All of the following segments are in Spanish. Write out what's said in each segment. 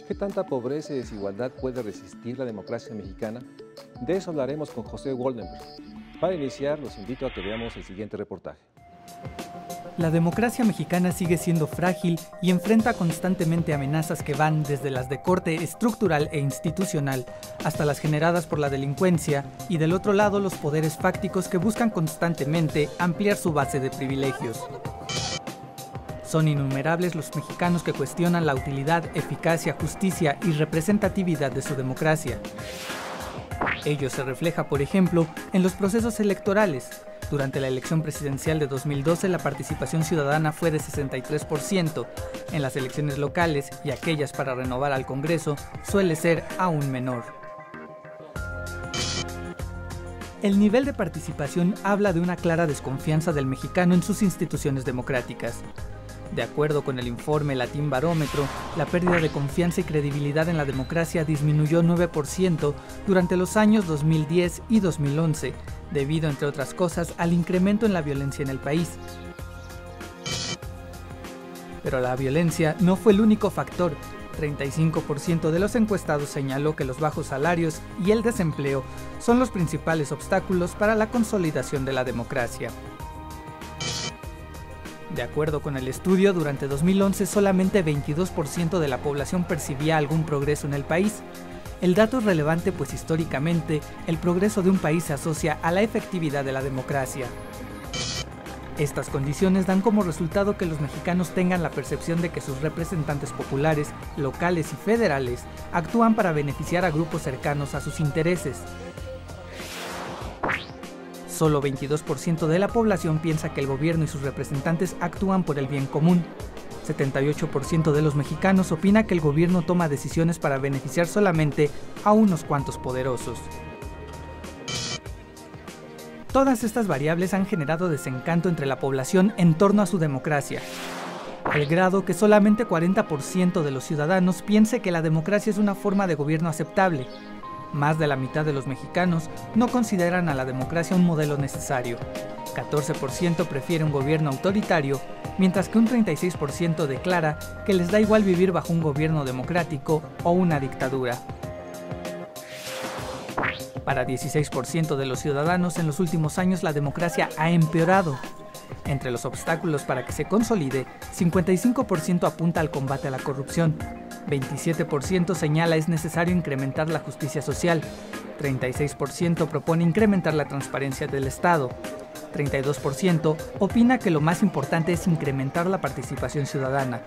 ¿Qué tanta pobreza y desigualdad puede resistir la democracia mexicana? De eso hablaremos con José Woldenberg. Para iniciar, los invito a que veamos el siguiente reportaje. La democracia mexicana sigue siendo frágil y enfrenta constantemente amenazas que van desde las de corte estructural e institucional hasta las generadas por la delincuencia y del otro lado los poderes fácticos que buscan constantemente ampliar su base de privilegios. Son innumerables los mexicanos que cuestionan la utilidad, eficacia, justicia y representatividad de su democracia. Ello se refleja, por ejemplo, en los procesos electorales. Durante la elección presidencial de 2012, la participación ciudadana fue de 63%. En las elecciones locales y aquellas para renovar al Congreso, suele ser aún menor. El nivel de participación habla de una clara desconfianza del mexicano en sus instituciones democráticas. De acuerdo con el informe Latin Barómetro, la pérdida de confianza y credibilidad en la democracia disminuyó 9% durante los años 2010 y 2011, debido, entre otras cosas, al incremento en la violencia en el país. Pero la violencia no fue el único factor. 35% de los encuestados señaló que los bajos salarios y el desempleo son los principales obstáculos para la consolidación de la democracia. De acuerdo con el estudio, durante 2011 solamente 22% de la población percibía algún progreso en el país. El dato es relevante pues históricamente el progreso de un país se asocia a la efectividad de la democracia. Estas condiciones dan como resultado que los mexicanos tengan la percepción de que sus representantes populares, locales y federales actúan para beneficiar a grupos cercanos a sus intereses. Solo 22% de la población piensa que el gobierno y sus representantes actúan por el bien común. 78% de los mexicanos opina que el gobierno toma decisiones para beneficiar solamente a unos cuantos poderosos. Todas estas variables han generado desencanto entre la población en torno a su democracia, al grado que solamente 40% de los ciudadanos piense que la democracia es una forma de gobierno aceptable. Más de la mitad de los mexicanos no consideran a la democracia un modelo necesario. 14% prefiere un gobierno autoritario, mientras que un 36% declara que les da igual vivir bajo un gobierno democrático o una dictadura. Para 16% de los ciudadanos en los últimos años la democracia ha empeorado. Entre los obstáculos para que se consolide, 55% apunta al combate a la corrupción, 27% señala es necesario incrementar la justicia social, 36% propone incrementar la transparencia del Estado, 32% opina que lo más importante es incrementar la participación ciudadana,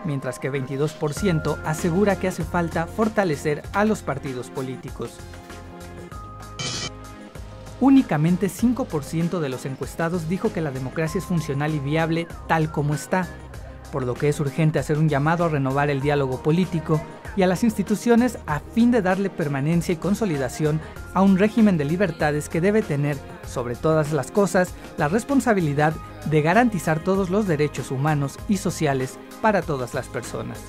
mientras que 22% asegura que hace falta fortalecer a los partidos políticos. Únicamente 5% de los encuestados dijo que la democracia es funcional y viable tal como está, por lo que es urgente hacer un llamado a renovar el diálogo político y a las instituciones a fin de darle permanencia y consolidación a un régimen de libertades que debe tener, sobre todas las cosas, la responsabilidad de garantizar todos los derechos humanos y sociales para todas las personas.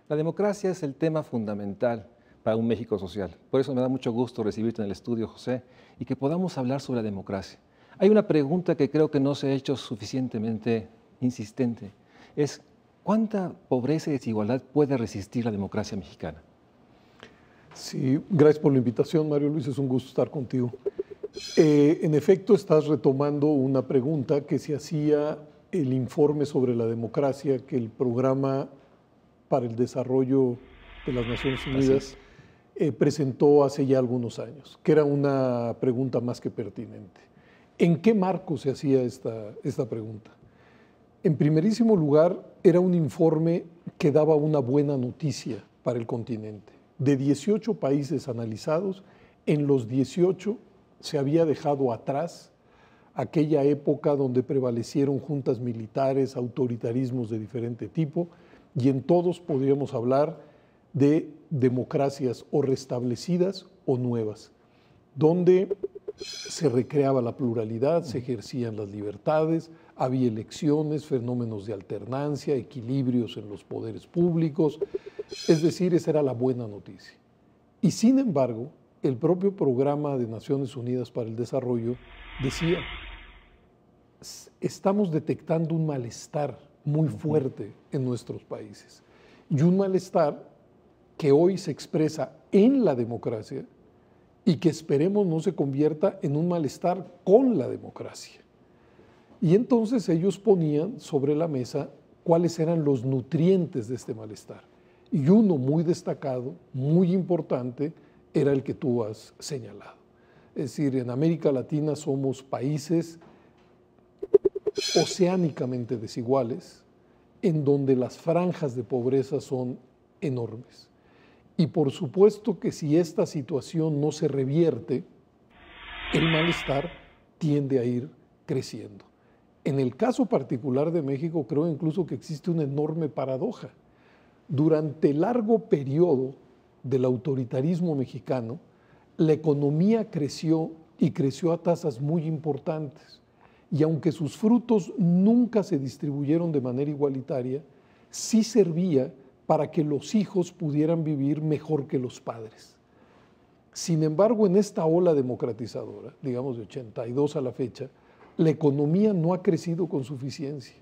La democracia es el tema fundamental para un México social. Por eso me da mucho gusto recibirte en el estudio, José, y que podamos hablar sobre la democracia. Hay una pregunta que creo que no se ha hecho suficientemente insistente. Es, ¿cuánta pobreza y desigualdad puede resistir la democracia mexicana? Sí, gracias por la invitación, Mario Luis, es un gusto estar contigo. En efecto, estás retomando una pregunta que se hacía el informe sobre la democracia que el Programa para el Desarrollo de las Naciones Unidas presentó hace ya algunos años, que era una pregunta más que pertinente. ¿En qué marco se hacía esta pregunta? En primerísimo lugar, era un informe que daba una buena noticia para el continente. De 18 países analizados, en los 18 se había dejado atrás aquella época donde prevalecieron juntas militares, autoritarismos de diferente tipo, y en todos podríamos hablar de democracias o restablecidas o nuevas, donde se recreaba la pluralidad, se ejercían las libertades, había elecciones, fenómenos de alternancia, equilibrios en los poderes públicos, es decir, esa era la buena noticia. Y sin embargo, el propio Programa de Naciones Unidas para el Desarrollo decía, estamos detectando un malestar muy fuerte en nuestros países, y un malestar que hoy se expresa en la democracia y que esperemos no se convierta en un malestar con la democracia. Y entonces ellos ponían sobre la mesa cuáles eran los nutrientes de este malestar. Y uno muy destacado, muy importante, era el que tú has señalado. Es decir, en América Latina somos países oceánicamente desiguales, en donde las franjas de pobreza son enormes. Y por supuesto que si esta situación no se revierte, el malestar tiende a ir creciendo. En el caso particular de México, creo incluso que existe una enorme paradoja. Durante el largo periodo del autoritarismo mexicano, la economía creció y creció a tasas muy importantes. Y aunque sus frutos nunca se distribuyeron de manera igualitaria, sí servía para que los hijos pudieran vivir mejor que los padres. Sin embargo, en esta ola democratizadora, digamos de 82 a la fecha, la economía no ha crecido con suficiencia.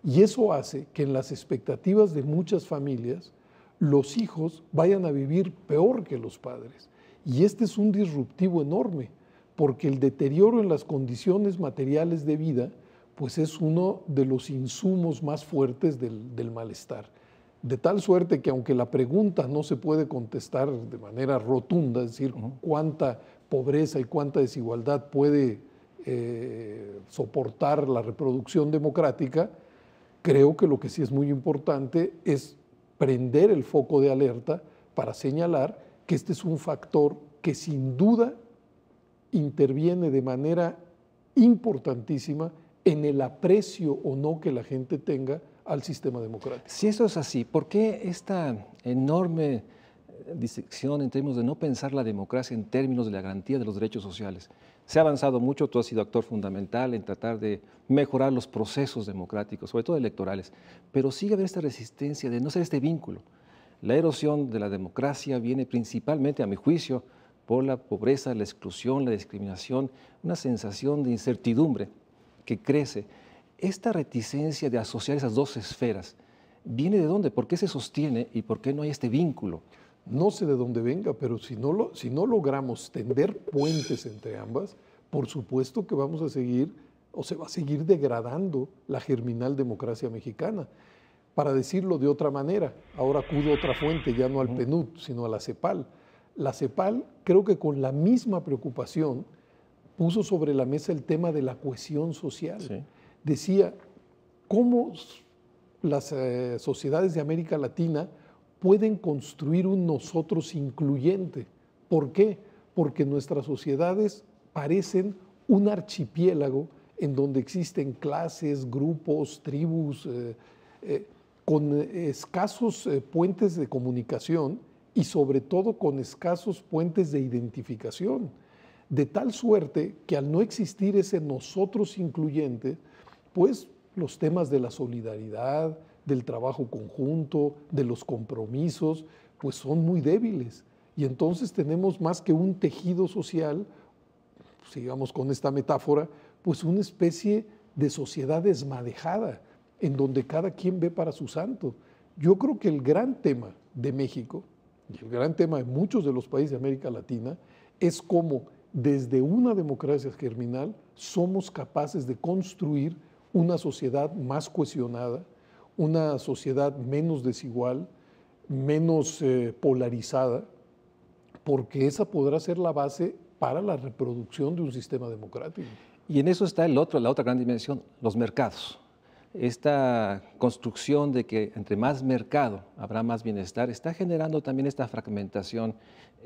Y eso hace que en las expectativas de muchas familias, los hijos vayan a vivir peor que los padres. Y este es un disruptivo enorme, porque el deterioro en las condiciones materiales de vida, pues es uno de los insumos más fuertes del malestar. De tal suerte que aunque la pregunta no se puede contestar de manera rotunda, es decir, cuánta pobreza y cuánta desigualdad puede soportar la reproducción democrática, creo que lo que sí es muy importante es prender el foco de alerta para señalar que este es un factor que sin duda interviene de manera importantísima en el aprecio o no que la gente tenga al sistema democrático. Si eso es así, ¿por qué esta enorme disección en términos de no pensar la democracia en términos de la garantía de los derechos sociales? Se ha avanzado mucho, tú has sido actor fundamental en tratar de mejorar los procesos democráticos, sobre todo electorales, pero sigue habiendo esta resistencia de no ser este vínculo. La erosión de la democracia viene principalmente, a mi juicio, por la pobreza, la exclusión, la discriminación, una sensación de incertidumbre que crece. Esta reticencia de asociar esas dos esferas, ¿viene de dónde? ¿Por qué se sostiene y por qué no hay este vínculo? No sé de dónde venga, pero si no logramos tender puentes entre ambas, por supuesto que vamos a seguir, o se va a seguir degradando la germinal democracia mexicana. Para decirlo de otra manera, ahora acudo a otra fuente, ya no al PNUD, sino a la CEPAL. La CEPAL, creo que con la misma preocupación, puso sobre la mesa el tema de la cohesión social. Sí. Decía, ¿cómo las sociedades de América Latina pueden construir un nosotros incluyente? ¿Por qué? Porque nuestras sociedades parecen un archipiélago en donde existen clases, grupos, tribus, con escasos puentes de comunicación y sobre todo con escasos puentes de identificación. De tal suerte que al no existir ese nosotros incluyente, pues los temas de la solidaridad, del trabajo conjunto, de los compromisos, pues son muy débiles. Y entonces tenemos más que un tejido social, sigamos con esta metáfora, pues una especie de sociedad desmadejada, en donde cada quien ve para su santo. Yo creo que el gran tema de México, y el gran tema de muchos de los países de América Latina, es cómo desde una democracia germinal somos capaces de construir una sociedad más cohesionada, una sociedad menos desigual, menos polarizada, porque esa podrá ser la base para la reproducción de un sistema democrático. Y en eso está la otra gran dimensión, los mercados. Esta construcción de que entre más mercado habrá más bienestar está generando también esta fragmentación,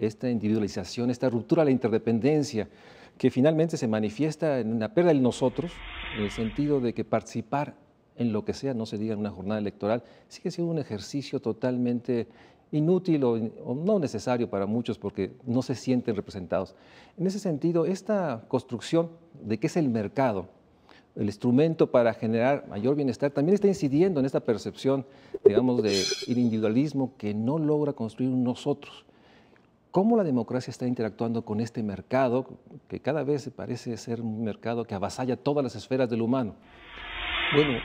esta individualización, esta ruptura de la interdependencia, que finalmente se manifiesta en una pérdida del nosotros, en el sentido de que participar en lo que sea, no se diga en una jornada electoral, sigue siendo un ejercicio totalmente inútil o no necesario para muchos porque no se sienten representados. En ese sentido, esta construcción de qué es el mercado, el instrumento para generar mayor bienestar, también está incidiendo en esta percepción, digamos, de individualismo que no logra construir un nosotros. ¿Cómo la democracia está interactuando con este mercado, que cada vez parece ser un mercado que avasalla todas las esferas del humano? Bueno,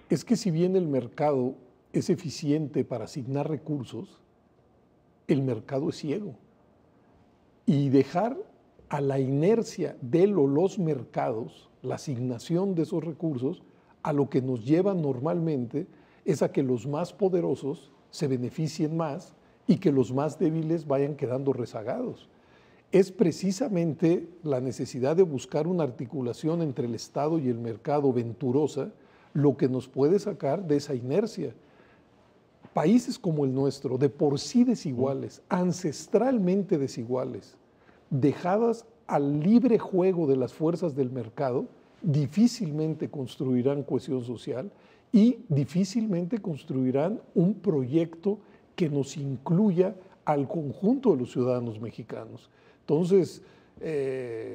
es que si bien el mercado es eficiente para asignar recursos, el mercado es ciego. Y dejar a la inercia de los mercados, la asignación de esos recursos, a lo que nos lleva normalmente es a que los más poderosos se beneficien más y que los más débiles vayan quedando rezagados. Es precisamente la necesidad de buscar una articulación entre el Estado y el mercado venturosa lo que nos puede sacar de esa inercia. Países como el nuestro, de por sí desiguales, ancestralmente desiguales, dejadas al libre juego de las fuerzas del mercado, difícilmente construirán cohesión social y difícilmente construirán un proyecto que nos incluya al conjunto de los ciudadanos mexicanos. Entonces,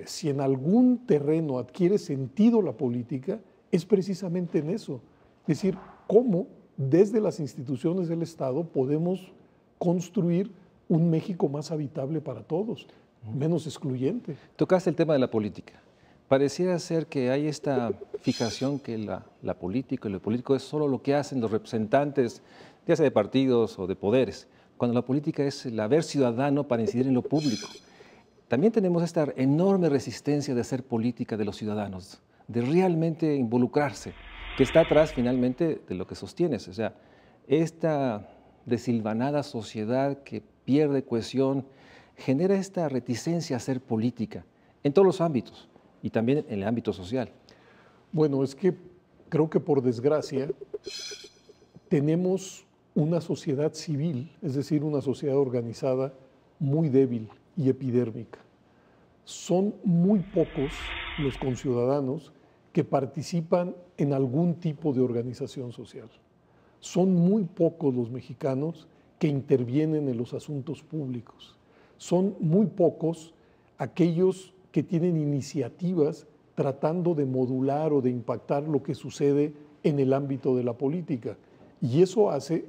si en algún terreno adquiere sentido la política, es precisamente en eso. Es decir, cómo desde las instituciones del Estado podemos construir un México más habitable para todos, menos excluyente. Tocaste el tema de la política. Pareciera ser que hay esta fijación que la política y lo político es solo lo que hacen los representantes, ya sea de partidos o de poderes, cuando la política es el haber ciudadano para incidir en lo público. También tenemos esta enorme resistencia de hacer política de los ciudadanos, de realmente involucrarse, que está atrás finalmente de lo que sostienes. O sea, esta desilvanada sociedad que pierde cohesión genera esta reticencia a hacer política en todos los ámbitos y también en el ámbito social. Bueno, es que creo que por desgracia tenemos una sociedad civil, es decir, una sociedad organizada muy débil y epidérmica. Son muy pocos los conciudadanos que participan en algún tipo de organización social. Son muy pocos los mexicanos que intervienen en los asuntos públicos. Son muy pocos aquellos que tienen iniciativas tratando de modular o de impactar lo que sucede en el ámbito de la política. Y eso hace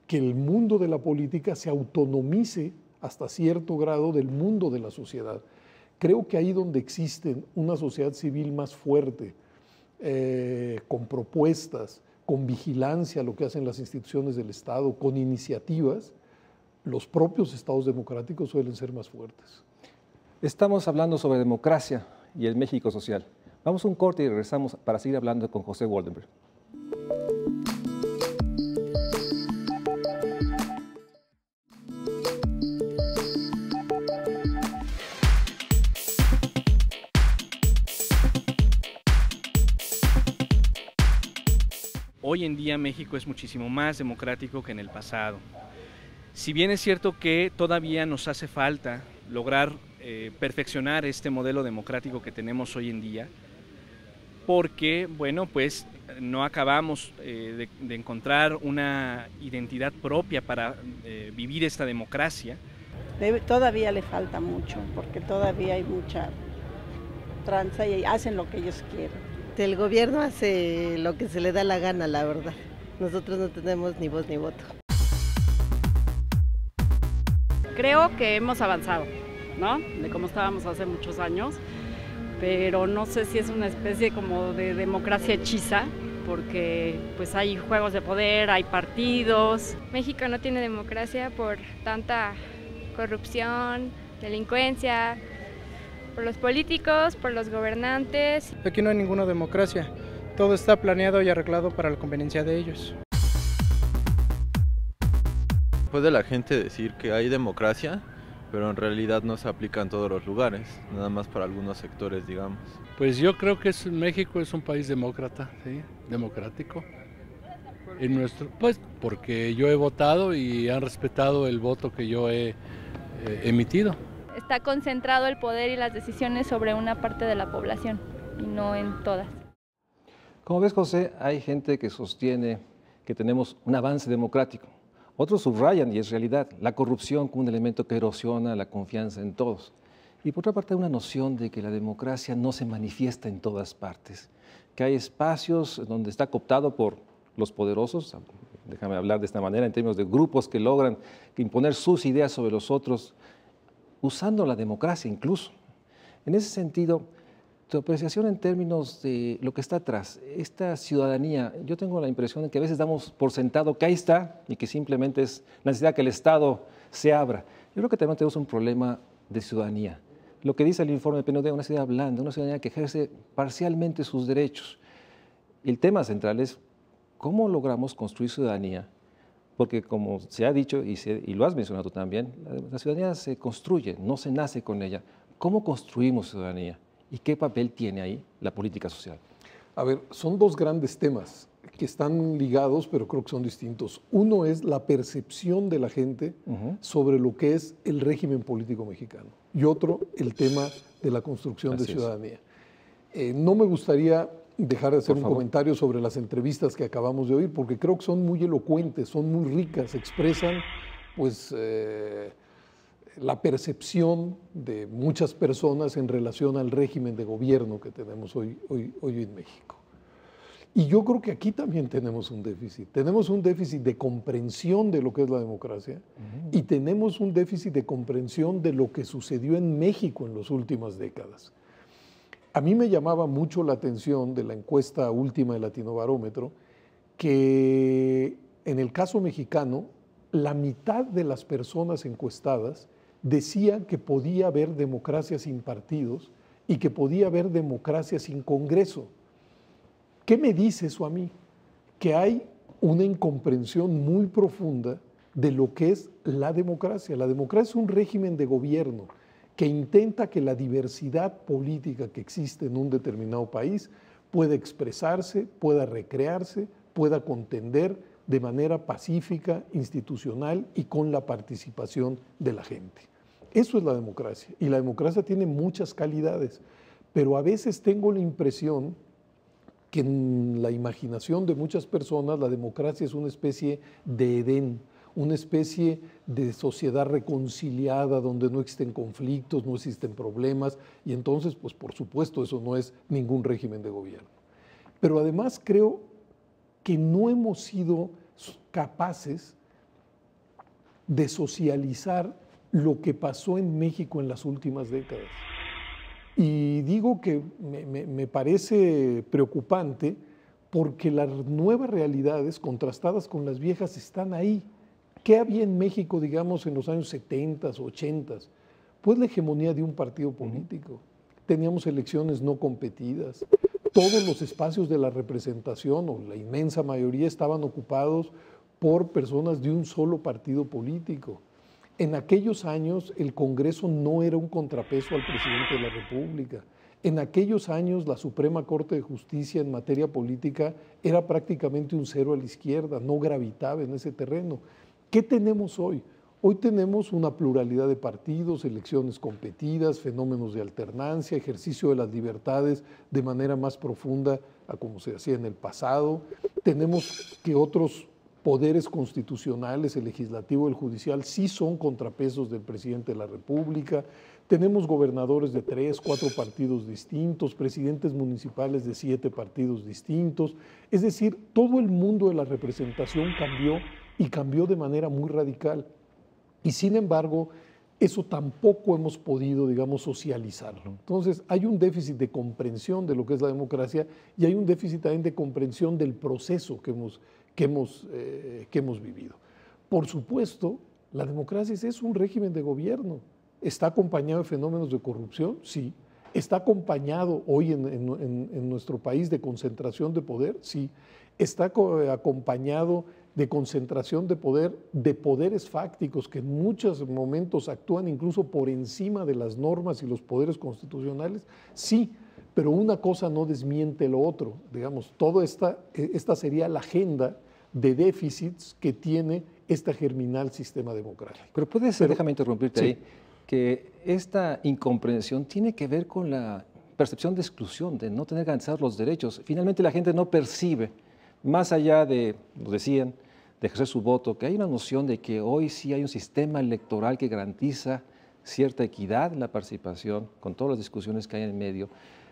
que el mundo de la política se autonomice hasta cierto grado del mundo de la sociedad. Creo que ahí donde existe una sociedad civil más fuerte, con propuestas, con vigilancia a lo que hacen las instituciones del Estado, con iniciativas, los propios estados democráticos suelen ser más fuertes. Estamos hablando sobre democracia y el México social. Vamos a un corte y regresamos para seguir hablando con José Woldenberg. Hoy en día México es muchísimo más democrático que en el pasado. Si bien es cierto que todavía nos hace falta lograr perfeccionar este modelo democrático que tenemos hoy en día, porque, bueno, pues no acabamos de encontrar una identidad propia para vivir esta democracia. Todavía le falta mucho, porque todavía hay mucha tranza y hacen lo que ellos quieren. El gobierno hace lo que se le da la gana, la verdad. Nosotros no tenemos ni voz ni voto. Creo que hemos avanzado, ¿no? De cómo estábamos hace muchos años, pero no sé si es una especie como de democracia hechiza, porque pues hay juegos de poder, hay partidos. México no tiene democracia por tanta corrupción, delincuencia, por los políticos, por los gobernantes. Aquí no hay ninguna democracia, todo está planeado y arreglado para la conveniencia de ellos. Puede la gente decir que hay democracia, pero en realidad no se aplica en todos los lugares, nada más para algunos sectores, digamos. Pues yo creo que México es un país demócrata, ¿sí? Democrático. En nuestro, pues porque yo he votado y han respetado el voto que yo he emitido. Está concentrado el poder y las decisiones sobre una parte de la población y no en todas. Como ves, José, hay gente que sostiene que tenemos un avance democrático. Otros subrayan, y es realidad, la corrupción como un elemento que erosiona la confianza en todos. Y por otra parte, hay una noción de que la democracia no se manifiesta en todas partes, que hay espacios donde está cooptado por los poderosos, déjame hablar de esta manera, en términos de grupos que logran imponer sus ideas sobre los otros, usando la democracia incluso. En ese sentido, tu apreciación en términos de lo que está atrás, esta ciudadanía, yo tengo la impresión de que a veces damos por sentado que ahí está y que simplemente es la necesidad que el Estado se abra. Yo creo que también tenemos un problema de ciudadanía. Lo que dice el informe de PNUD, una ciudadanía blanda, una ciudadanía que ejerce parcialmente sus derechos. El tema central es cómo logramos construir ciudadanía, porque como se ha dicho y lo has mencionado tú también, la ciudadanía se construye, no se nace con ella. ¿Cómo construimos ciudadanía? ¿Y qué papel tiene ahí la política social? A ver, son dos grandes temas que están ligados, pero creo que son distintos. Uno es la percepción de la gente sobre lo que es el régimen político mexicano y otro, el tema de la construcción de ciudadanía. No me gustaría dejar de hacer un comentario sobre las entrevistas que acabamos de oír, porque creo que son muy elocuentes, son muy ricas, expresan pues la percepción de muchas personas en relación al régimen de gobierno que tenemos hoy en México. Y yo creo que aquí también tenemos un déficit. Tenemos un déficit de comprensión de lo que es la democracia y tenemos un déficit de comprensión de lo que sucedió en México en las últimas décadas. A mí me llamaba mucho la atención de la encuesta última de Latinobarómetro que en el caso mexicano, la mitad de las personas encuestadas decían que podía haber democracia sin partidos y que podía haber democracia sin Congreso. ¿Qué me dice eso a mí? Que hay una incomprensión muy profunda de lo que es la democracia. La democracia es un régimen de gobierno que intenta que la diversidad política que existe en un determinado país pueda expresarse, pueda recrearse, pueda contender de manera pacífica, institucional y con la participación de la gente. Eso es la democracia. Y la democracia tiene muchas calidades, pero a veces tengo la impresión que en la imaginación de muchas personas la democracia es una especie de Edén, una especie de sociedad reconciliada donde no existen conflictos, no existen problemas y entonces, pues por supuesto, eso no es ningún régimen de gobierno. Pero además creo que no hemos sido capaces de socializar lo que pasó en México en las últimas décadas. Y digo que me parece preocupante porque las nuevas realidades contrastadas con las viejas están ahí. ¿Qué había en México, digamos, en los años 70, 80? Pues la hegemonía de un partido político. Teníamos elecciones no competidas. Todos los espacios de la representación, o la inmensa mayoría, estaban ocupados por personas de un solo partido político. En aquellos años el Congreso no era un contrapeso al presidente de la República. En aquellos años la Suprema Corte de Justicia en materia política era prácticamente un cero a la izquierda, no gravitaba en ese terreno. ¿Qué tenemos hoy? Hoy tenemos una pluralidad de partidos, elecciones competidas, fenómenos de alternancia, ejercicio de las libertades de manera más profunda a como se hacía en el pasado. Tenemos que otros poderes constitucionales, el legislativo, el judicial, sí son contrapesos del presidente de la República. Tenemos gobernadores de 3, 4 partidos distintos, presidentes municipales de 7 partidos distintos. Es decir, todo el mundo de la representación cambió y cambió de manera muy radical. Y sin embargo, eso tampoco hemos podido, digamos, socializarlo. Entonces, hay un déficit de comprensión de lo que es la democracia y hay un déficit también de comprensión del proceso que hemos vivido. Por supuesto, la democracia es un régimen de gobierno. ¿Está acompañado de fenómenos de corrupción? Sí. ¿Está acompañado hoy en nuestro país de concentración de poder? Sí. ¿Está acompañado de concentración de poder, de poderes fácticos que en muchos momentos actúan incluso por encima de las normas y los poderes constitucionales? Sí. Pero una cosa no desmiente lo otro. Digamos, esta sería la agenda de déficits que tiene este germinal sistema democrático. Pero puede ser, déjame interrumpirte ahí, que esta incomprensión tiene que ver con la percepción de exclusión, de no tener garantizados los derechos. Finalmente la gente no percibe, más allá de, lo decían, de ejercer su voto, que hay una noción de que hoy sí hay un sistema electoral que garantiza cierta equidad en la participación, con todas las discusiones que hay en medio.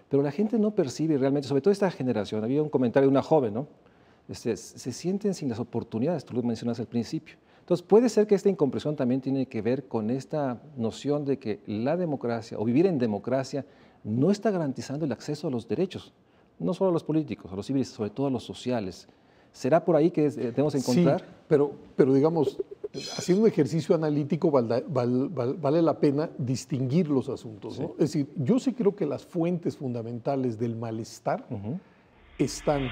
Pero la gente no percibe realmente, sobre todo esta generación, había un comentario de una joven, ¿no? Se sienten sin las oportunidades, tú lo mencionas al principio. Entonces puede ser que esta incomprensión también tiene que ver con esta noción de que la democracia o vivir en democracia no está garantizando el acceso a los derechos, no solo a los políticos, a los civiles, sobre todo a los sociales. ¿Será por ahí que debemos encontrar? Sí, pero digamos, haciendo un ejercicio analítico vale la pena distinguir los asuntos, ¿no? Es decir, yo sí creo que las fuentes fundamentales del malestar están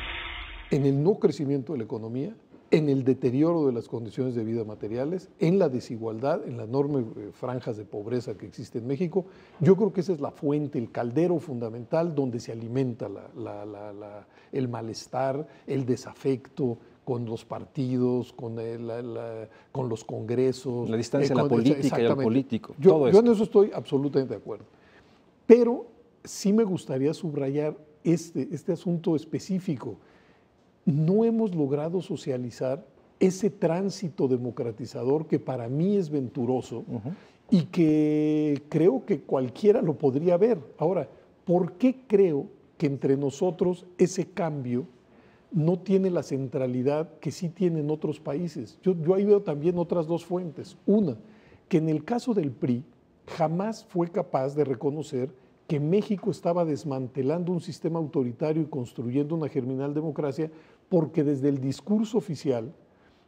en el no crecimiento de la economía, en el deterioro de las condiciones de vida materiales, en la desigualdad, en las enormes franjas de pobreza que existe en México. Yo creo que esa es la fuente, el caldero fundamental donde se alimenta el malestar, el desafecto con los partidos, con los congresos. La distancia a la política y al político. Yo en eso estoy absolutamente de acuerdo. Pero sí me gustaría subrayar este asunto específico. No hemos logrado socializar ese tránsito democratizador que para mí es venturoso y que creo que cualquiera lo podría ver. Ahora, ¿por qué creo que entre nosotros ese cambio no tiene la centralidad que sí tienen otros países? Yo ahí veo también otras dos fuentes. Una, que en el caso del PRI jamás fue capaz de reconocer que México estaba desmantelando un sistema autoritario y construyendo una germinal democracia, porque desde el discurso oficial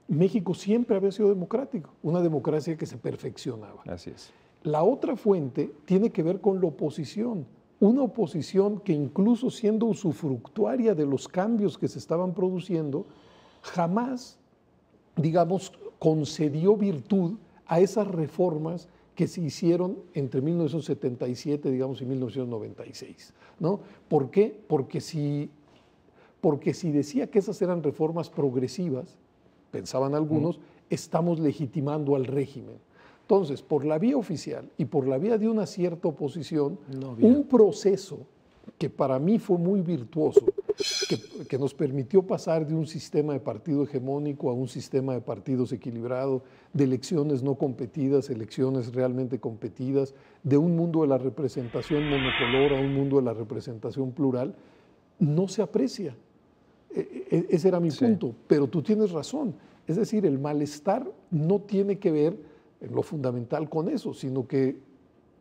México siempre había sido democrático, una democracia que se perfeccionaba. Así es. La otra fuente tiene que ver con la oposición, una oposición que incluso siendo usufructuaria de los cambios que se estaban produciendo, jamás, digamos, concedió virtud a esas reformas que se hicieron entre 1977, digamos, y 1996, ¿no? ¿Por qué? Porque si decía que esas eran reformas progresivas, pensaban algunos, estamos legitimando al régimen. Entonces, por la vía oficial y por la vía de una cierta oposición, un proceso que para mí fue muy virtuoso, que nos permitió pasar de un sistema de partido hegemónico a un sistema de partidos equilibrado, de elecciones no competidas, elecciones realmente competidas, de un mundo de la representación monocolor a un mundo de la representación plural, no se aprecia. Ese era mi punto, pero tú tienes razón. Es decir, el malestar no tiene que ver en lo fundamental con eso, sino que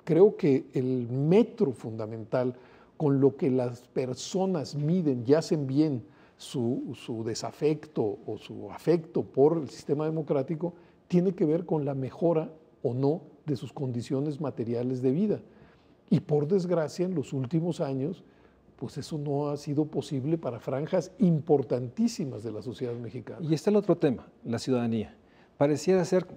creo que el metro fundamental con lo que las personas miden y hacen bien su desafecto o su afecto por el sistema democrático, tiene que ver con la mejora o no de sus condiciones materiales de vida. Y por desgracia, en los últimos años, pues eso no ha sido posible para franjas importantísimas de la sociedad mexicana. Y está el otro tema, la ciudadanía. Pareciera ser,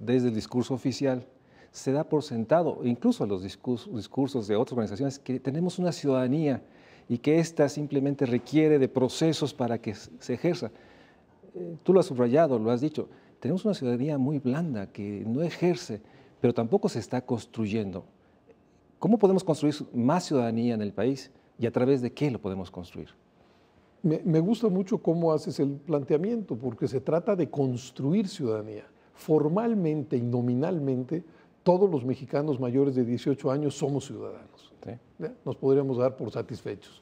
desde el discurso oficial, se da por sentado, incluso los discursos de otras organizaciones, que tenemos una ciudadanía y que ésta simplemente requiere de procesos para que se ejerza. Tú lo has subrayado, lo has dicho, tenemos una ciudadanía muy blanda que no ejerce, pero tampoco se está construyendo. ¿Cómo podemos construir más ciudadanía en el país y a través de qué lo podemos construir? Me gusta mucho cómo haces el planteamiento, porque se trata de construir ciudadanía. Formalmente y nominalmente, todos los mexicanos mayores de 18 años somos ciudadanos. ¿Sí? Nos podríamos dar por satisfechos,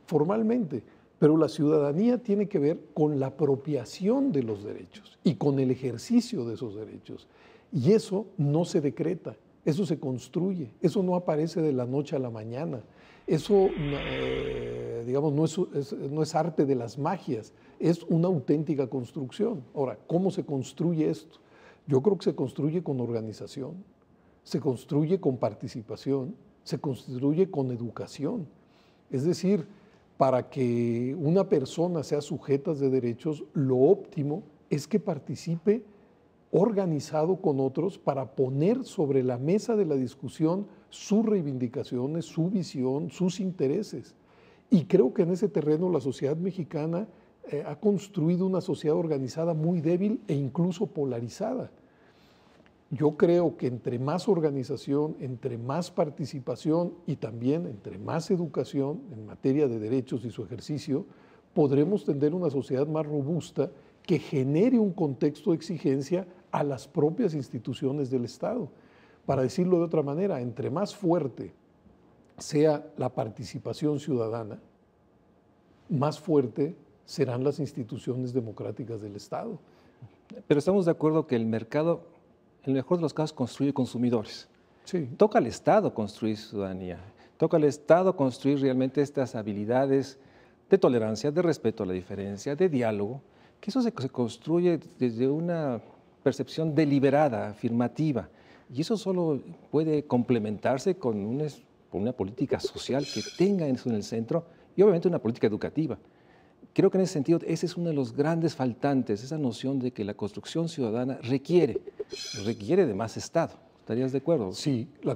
formalmente. Pero la ciudadanía tiene que ver con la apropiación de los derechos y con el ejercicio de esos derechos. Y eso no se decreta, eso se construye, eso no aparece de la noche a la mañana. Eso, digamos, no es arte de las magias, es una auténtica construcción. Ahora, ¿cómo se construye esto? Yo creo que se construye con organización, se construye con participación, se construye con educación. Es decir, para que una persona sea sujeta de derechos, lo óptimo es que participe organizado con otros para poner sobre la mesa de la discusión sus reivindicaciones, su visión, sus intereses. Y creo que en ese terreno la sociedad mexicana ha construido una sociedad organizada muy débil e incluso polarizada. Yo creo que entre más organización, entre más participación y también entre más educación en materia de derechos y su ejercicio, podremos tener una sociedad más robusta que genere un contexto de exigencia a las propias instituciones del Estado. Para decirlo de otra manera, entre más fuerte sea la participación ciudadana, más fuerte serán las instituciones democráticas del Estado. Pero estamos de acuerdo que el mercado, en el mejor de los casos, construye consumidores. Sí. Toca al Estado construir ciudadanía, toca al Estado construir realmente estas habilidades de tolerancia, de respeto a la diferencia, de diálogo, que eso se construye desde una percepción deliberada, afirmativa. Y eso solo puede complementarse con una política social que tenga eso en el centro y obviamente una política educativa. Creo que en ese sentido ese es uno de los grandes faltantes, esa noción de que la construcción ciudadana requiere de más Estado. ¿Estarías de acuerdo? Sí, la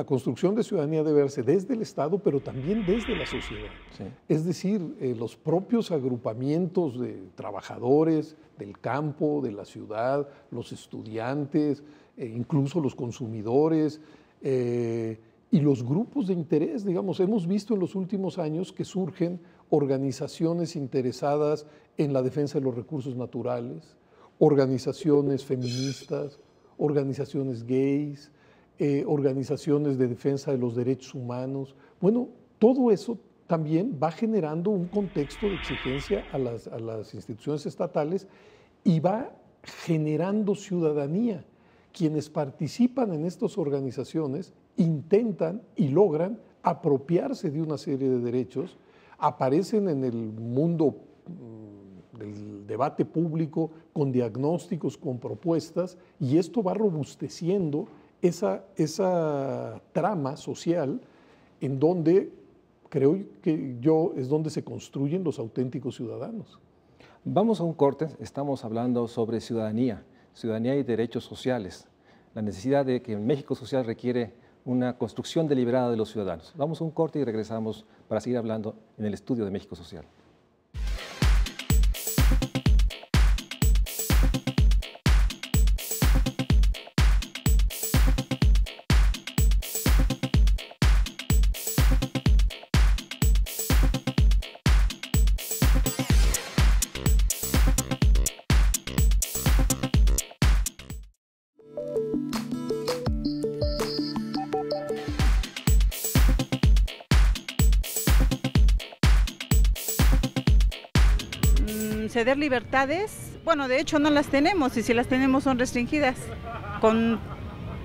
construcción de ciudadanía debe verse desde el Estado, pero también desde la sociedad. Sí. Es decir, los propios agrupamientos de trabajadores del campo, de la ciudad, los estudiantes, incluso los consumidores y los grupos de interés, digamos, hemos visto en los últimos años que surgen organizaciones interesadas en la defensa de los recursos naturales, organizaciones feministas, organizaciones gays, organizaciones de defensa de los derechos humanos. Bueno, todo eso también va generando un contexto de exigencia a las instituciones estatales y va generando ciudadanía. Quienes participan en estas organizaciones intentan y logran apropiarse de una serie de derechos, aparecen en el mundo del debate público con diagnósticos, con propuestas, y esto va robusteciendo esa trama social en donde, creo que es donde se construyen los auténticos ciudadanos. Vamos a un corte, estamos hablando sobre ciudadanía y derechos sociales, la necesidad de que México social requiere una construcción deliberada de los ciudadanos. Vamos a un corte y regresamos para seguir hablando en el estudio de México Social. Ceder libertades, bueno, de hecho no las tenemos y si las tenemos son restringidas.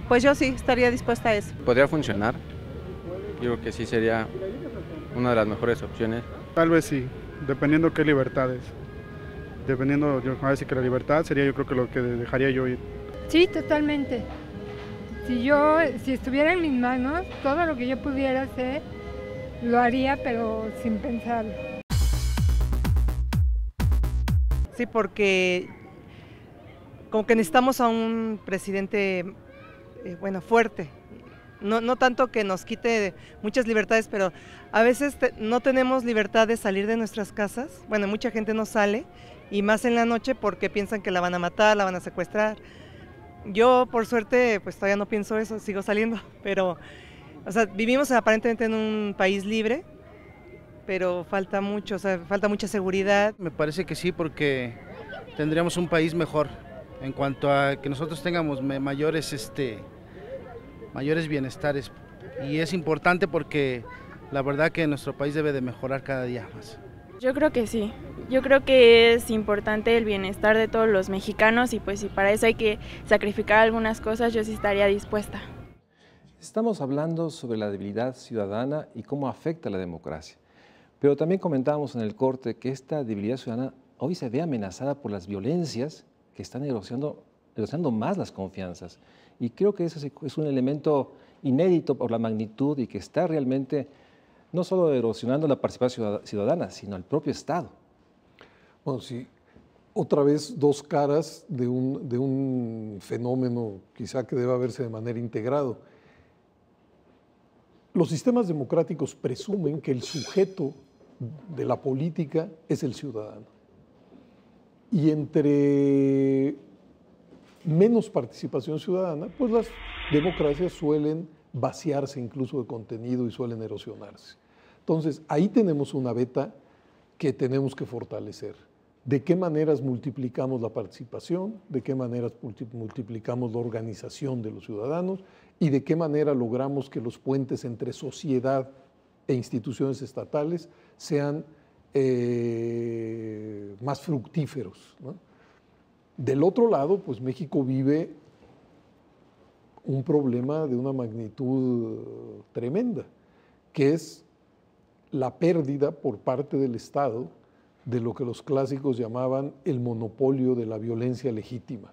Pues yo sí estaría dispuesta a eso. Podría funcionar, yo creo que sí sería una de las mejores opciones. Tal vez sí, dependiendo qué libertades. Dependiendo, yo voy a decir que la libertad sería yo creo que lo que dejaría yo ir. Sí, totalmente. Si estuviera en mis manos, todo lo que yo pudiera hacer, lo haría, pero sin pensarlo. Sí, porque como que necesitamos a un presidente, fuerte. No tanto que nos quite muchas libertades, pero a veces no tenemos libertad de salir de nuestras casas. Bueno, mucha gente no sale, y más en la noche porque piensan que la van a matar, la van a secuestrar. Yo, por suerte, pues todavía no pienso eso, sigo saliendo, pero, vivimos aparentemente en un país libre, pero falta mucho, falta mucha seguridad. Me parece que sí, porque tendríamos un país mejor en cuanto a que nosotros tengamos mayores bienestares, y es importante porque la verdad que nuestro país debe de mejorar cada día más. Yo creo que sí, yo creo que es importante el bienestar de todos los mexicanos y pues si para eso hay que sacrificar algunas cosas, yo sí estaría dispuesta. Estamos hablando sobre la debilidad ciudadana y cómo afecta a la democracia. Pero también comentábamos en el corte que esta debilidad ciudadana hoy se ve amenazada por las violencias que están erosionando más las confianzas. Y creo que ese es un elemento inédito por la magnitud y que está realmente no solo erosionando la participación ciudadana, sino el propio Estado. Bueno, sí, otra vez dos caras de un fenómeno quizá que deba verse de manera integrado. Los sistemas democráticos presumen que el sujeto de la política es el ciudadano. Y entre menos participación ciudadana, pues las democracias suelen vaciarse incluso de contenido y suelen erosionarse. Entonces, ahí tenemos una beta que tenemos que fortalecer. ¿De qué maneras multiplicamos la participación? ¿De qué maneras multiplicamos la organización de los ciudadanos? ¿Y de qué manera logramos que los puentes entre sociedad e instituciones estatales sean más fructíferos, ¿no? Del otro lado, pues México vive un problema de una magnitud tremenda, que es la pérdida por parte del Estado de lo que los clásicos llamaban el monopolio de la violencia legítima.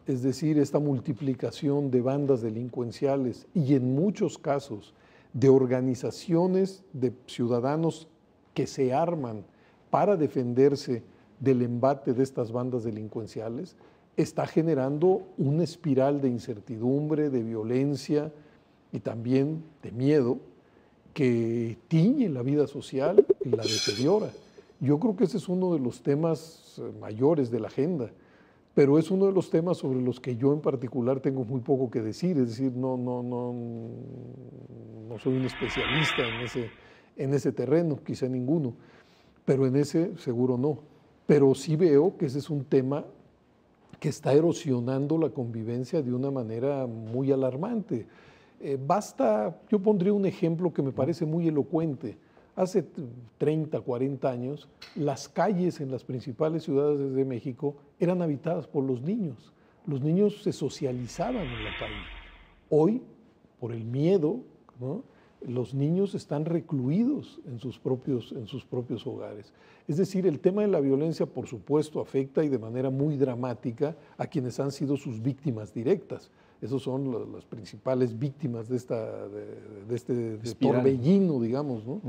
es decir, esta multiplicación de bandas delincuenciales y en muchos casos de organizaciones de ciudadanos que se arman para defenderse del embate de estas bandas delincuenciales, está generando una espiral de incertidumbre, de violencia y también de miedo que tiñe la vida social y la deteriora. Yo creo que ese es uno de los temas mayores de la agenda, pero es uno de los temas sobre los que yo en particular tengo muy poco que decir, es decir, no soy un especialista en ese terreno, quizá ninguno, pero en ese seguro no. Pero sí veo que ese es un tema que está erosionando la convivencia de una manera muy alarmante. Yo pondría un ejemplo que me parece muy elocuente. Hace 30, 40 años, las calles en las principales ciudades de México eran habitadas por los niños. Los niños se socializaban en la calle. Hoy, por el miedo, ¿no?, los niños están recluidos en sus propios hogares. Es decir, el tema de la violencia, por supuesto, afecta y de manera muy dramática a quienes han sido sus víctimas directas. Esos son las principales víctimas de este torbellino, digamos, ¿no?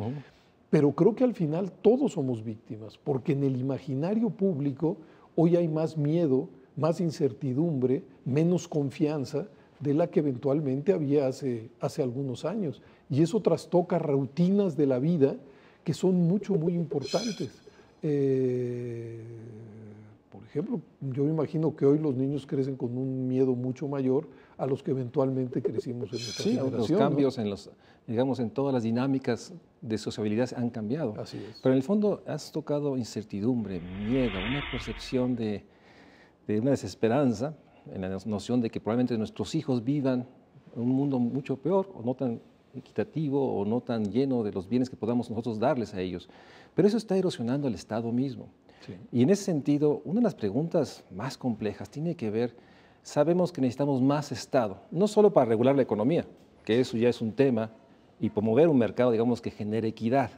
Pero creo que al final todos somos víctimas, porque en el imaginario público hoy hay más miedo, más incertidumbre, menos confianza de la que eventualmente había hace algunos años. Y eso trastoca rutinas de la vida que son muy importantes. Por ejemplo, yo me imagino que hoy los niños crecen con un miedo mucho mayor a los que eventualmente crecimos en nuestra generación. Los cambios, ¿no?, en todas las dinámicas de sociabilidad han cambiado. Así es. Pero en el fondo has tocado incertidumbre, miedo, una percepción de una desesperanza, en la noción de que probablemente nuestros hijos vivan en un mundo mucho peor, o no tan equitativo, o no tan lleno de los bienes que podamos nosotros darles a ellos. Pero eso está erosionando el Estado mismo. Sí. Y en ese sentido, una de las preguntas más complejas tiene que ver, sabemos que necesitamos más Estado, no solo para regular la economía, que eso ya es un tema, y promover un mercado, digamos, que genere equidad,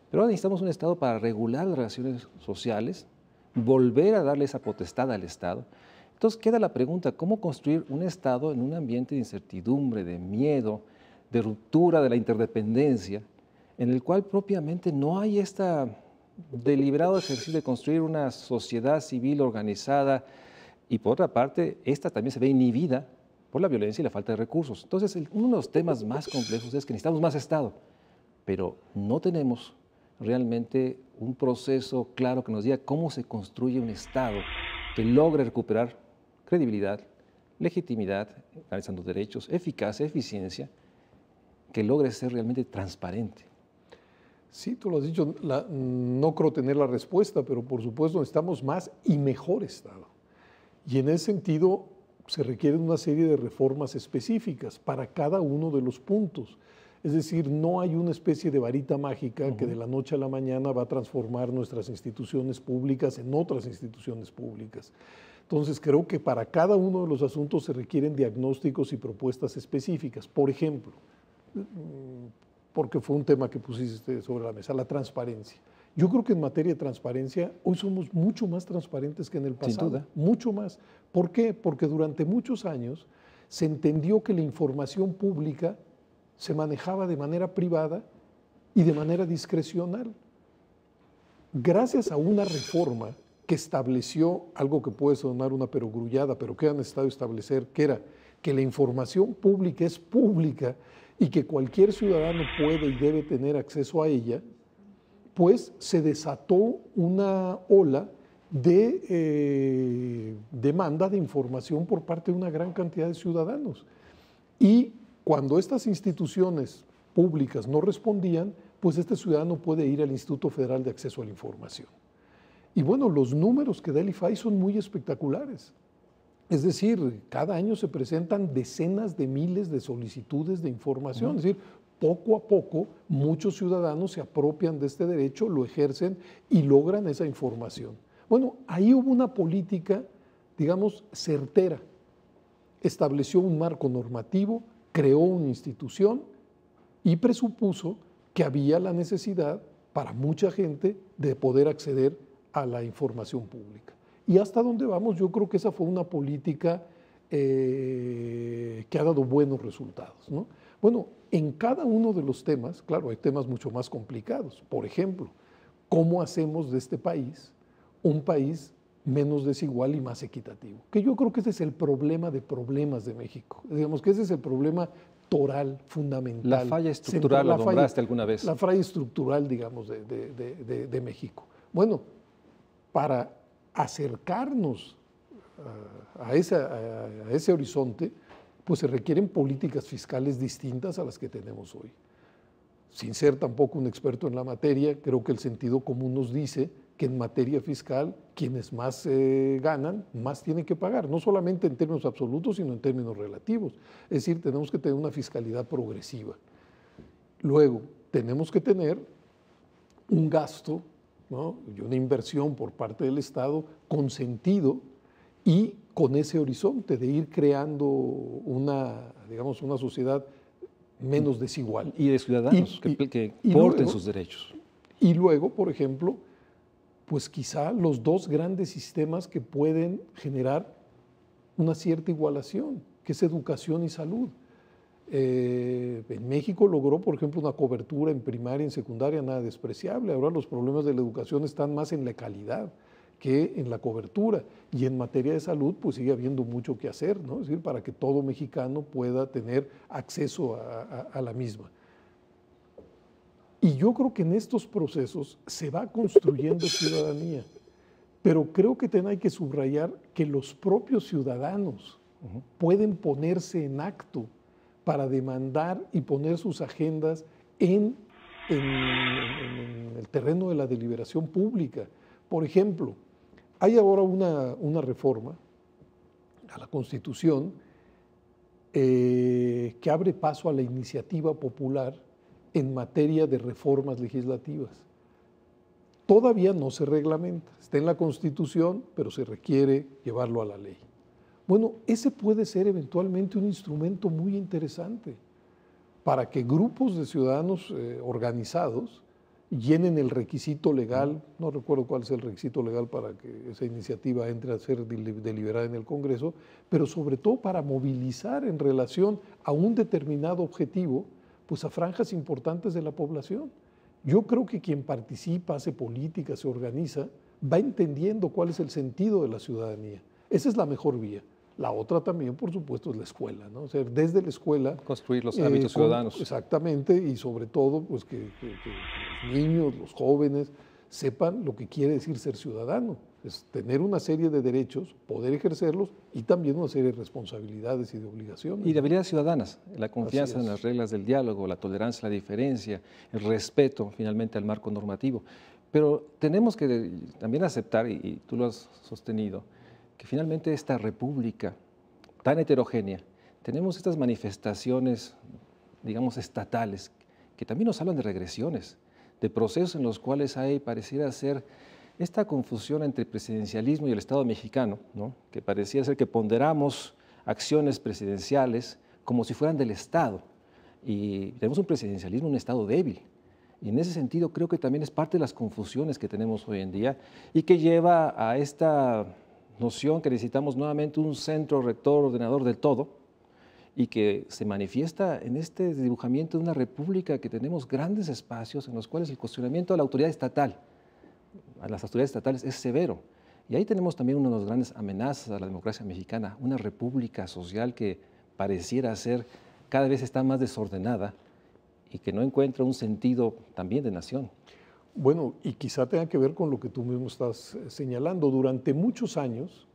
pero ahora necesitamos un Estado para regular las relaciones sociales, volver a darle esa potestad al Estado. Entonces queda la pregunta, ¿cómo construir un Estado en un ambiente de incertidumbre, de miedo, de ruptura de la interdependencia, en el cual propiamente no hay este deliberado ejercicio de construir una sociedad civil organizada, y por otra parte, esta también se ve inhibida por la violencia y la falta de recursos? Entonces, uno de los temas más complejos es que necesitamos más Estado, pero no tenemos realmente un proceso claro que nos diga cómo se construye un Estado que logre recuperar credibilidad, legitimidad, garantizando derechos, eficacia, eficiencia, que logre ser realmente transparente. Sí, tú lo has dicho, no creo tener la respuesta, pero por supuesto necesitamos más y mejor Estado. Y en ese sentido se requieren una serie de reformas específicas para cada uno de los puntos. Es decir, no hay una especie de varita mágica que de la noche a la mañana va a transformar nuestras instituciones públicas en otras instituciones públicas. Entonces, creo que para cada uno de los asuntos se requieren diagnósticos y propuestas específicas. Por ejemplo, porque fue un tema que pusiste sobre la mesa, la transparencia. Yo creo que en materia de transparencia hoy somos mucho más transparentes que en el pasado. Sin duda. Mucho más. ¿Por qué? Porque durante muchos años se entendió que la información pública se manejaba de manera privada y de manera discrecional. Gracias a una reforma que estableció algo que puede sonar una perogrullada, pero que han necesitado establecer, que era que la información pública es pública y que cualquier ciudadano puede y debe tener acceso a ella, pues se desató una ola de demanda de información por parte de una gran cantidad de ciudadanos. Y cuando estas instituciones públicas no respondían, pues este ciudadano puede ir al Instituto Federal de Acceso a la Información. Y bueno, los números que da el IFAI son muy espectaculares. Es decir, cada año se presentan decenas de miles de solicitudes de información. Es decir, poco a poco muchos ciudadanos se apropian de este derecho, lo ejercen y logran esa información. Bueno, ahí hubo una política, digamos, certera. Estableció un marco normativo, creó una institución y presupuso que había la necesidad para mucha gente de poder acceder a la información pública. Y hasta donde vamos, yo creo que esa fue una política que ha dado buenos resultados, ¿no? Bueno, en cada uno de los temas, claro, hay temas mucho más complicados. Por ejemplo, ¿cómo hacemos de este país un país menos desigual y más equitativo? Que yo creo que ese es el problema de problemas de México. Digamos que ese es el problema toral, fundamental. La falla estructural, ¿lo nombraste alguna vez? La falla estructural, digamos, de México. Bueno, para acercarnos a ese horizonte, pues se requieren políticas fiscales distintas a las que tenemos hoy. Sin ser tampoco un experto en la materia, creo que el sentido común nos dice que en materia fiscal, quienes más ganan, más tienen que pagar, no solamente en términos absolutos, sino en términos relativos. Es decir, tenemos que tener una fiscalidad progresiva. Luego, tenemos que tener un gasto, ¿no?, y una inversión por parte del Estado con sentido y con ese horizonte de ir creando digamos, una sociedad menos desigual. Y de ciudadanos que porten sus derechos. Y luego, por ejemplo, pues quizá los dos grandes sistemas que pueden generar una cierta igualación, que es educación y salud. En México logró, por ejemplo, una cobertura en primaria y en secundaria nada despreciable. Ahora los problemas de la educación están más en la calidad que en la cobertura. Y en materia de salud, pues sigue habiendo mucho que hacer, ¿no? Es decir, para que todo mexicano pueda tener acceso a la misma. Y yo creo que en estos procesos se va construyendo ciudadanía, pero creo que hay que subrayar que los propios ciudadanos pueden ponerse en acto para demandar y poner sus agendas en el terreno de la deliberación pública. Por ejemplo, hay ahora una reforma a la Constitución que abre paso a la iniciativa popular en materia de reformas legislativas. Todavía no se reglamenta, está en la Constitución, pero se requiere llevarlo a la ley. Bueno, ese puede ser eventualmente un instrumento muy interesante para que grupos de ciudadanos organizados llenen el requisito legal, no recuerdo cuál es el requisito legal para que esa iniciativa entre a ser deliberada en el Congreso, pero sobre todo para movilizar en relación a un determinado objetivo, pues a franjas importantes de la población. Yo creo que quien participa, hace política, se organiza, va entendiendo cuál es el sentido de la ciudadanía. Esa es la mejor vía. La otra también, por supuesto, es la escuela, ¿no? O sea, desde la escuela... Construir los hábitos ciudadanos. Exactamente, y sobre todo, pues que los niños, los jóvenes, sepan lo que quiere decir ser ciudadano. Es tener una serie de derechos, poder ejercerlos y también una serie de responsabilidades y de obligaciones. Y de habilidades ciudadanas, la confianza en las reglas del diálogo, la tolerancia, la diferencia, el respeto finalmente al marco normativo. Pero tenemos que también aceptar, y tú lo has sostenido, que finalmente esta república tan heterogénea, tenemos estas manifestaciones, digamos, estatales, que también nos hablan de regresiones, de procesos en los cuales pareciera ser esta confusión entre el presidencialismo y el Estado mexicano, ¿no?, que pareciera ser que ponderamos acciones presidenciales como si fueran del Estado. Y tenemos un presidencialismo, un Estado débil. Y en ese sentido creo que también es parte de las confusiones que tenemos hoy en día y que lleva a esta noción que necesitamos nuevamente un centro rector ordenador del todo y que se manifiesta en este dibujamiento de una república que tenemos grandes espacios en los cuales el cuestionamiento a la autoridad estatal, a las autoridades estatales, es severo. Y ahí tenemos también una de las grandes amenazas a la democracia mexicana, una república social que pareciera ser cada vez está más desordenada y que no encuentra un sentido también de nación. Bueno, y quizá tenga que ver con lo que tú mismo estás señalando. Durante muchos años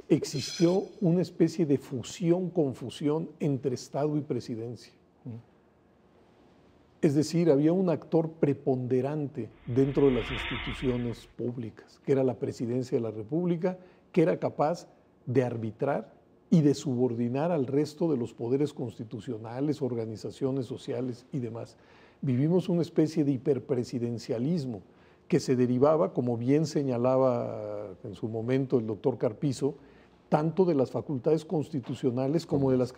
existió una especie de fusión-confusión entre Estado y presidencia. Es decir, había un actor preponderante dentro de las instituciones públicas, que era la presidencia de la República, que era capaz de arbitrar y de subordinar al resto de los poderes constitucionales, organizaciones sociales y demás. Vivimos una especie de hiperpresidencialismo que se derivaba, como bien señalaba en su momento el doctor Carpizo, tanto de las facultades constitucionales como de las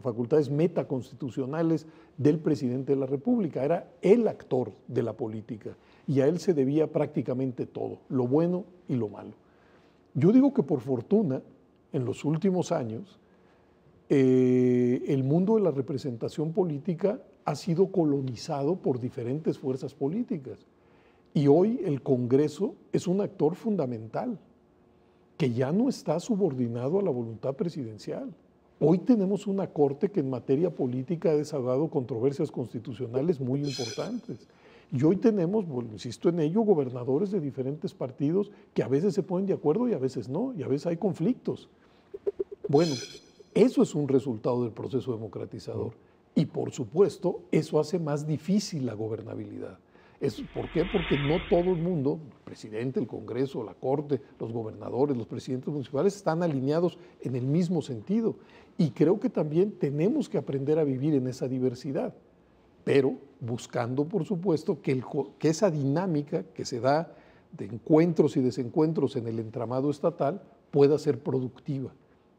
facultades metaconstitucionales del presidente de la República. Era el actor de la política y a él se debía prácticamente todo, lo bueno y lo malo. Yo digo que por fortuna, en los últimos años, el mundo de la representación política ha sido colonizado por diferentes fuerzas políticas. Y hoy el Congreso es un actor fundamental, que ya no está subordinado a la voluntad presidencial. Hoy tenemos una Corte que en materia política ha desahogado controversias constitucionales muy importantes. Y hoy tenemos, bueno, insisto en ello, gobernadores de diferentes partidos que a veces se ponen de acuerdo y a veces no, y a veces hay conflictos. Bueno, eso es un resultado del proceso democratizador. Y por supuesto, eso hace más difícil la gobernabilidad. ¿Por qué? Porque no todo el mundo, el presidente, el Congreso, la Corte, los gobernadores, los presidentes municipales, están alineados en el mismo sentido. Y creo que también tenemos que aprender a vivir en esa diversidad, pero buscando, por supuesto, que esa dinámica que se da de encuentros y desencuentros en el entramado estatal pueda ser productiva.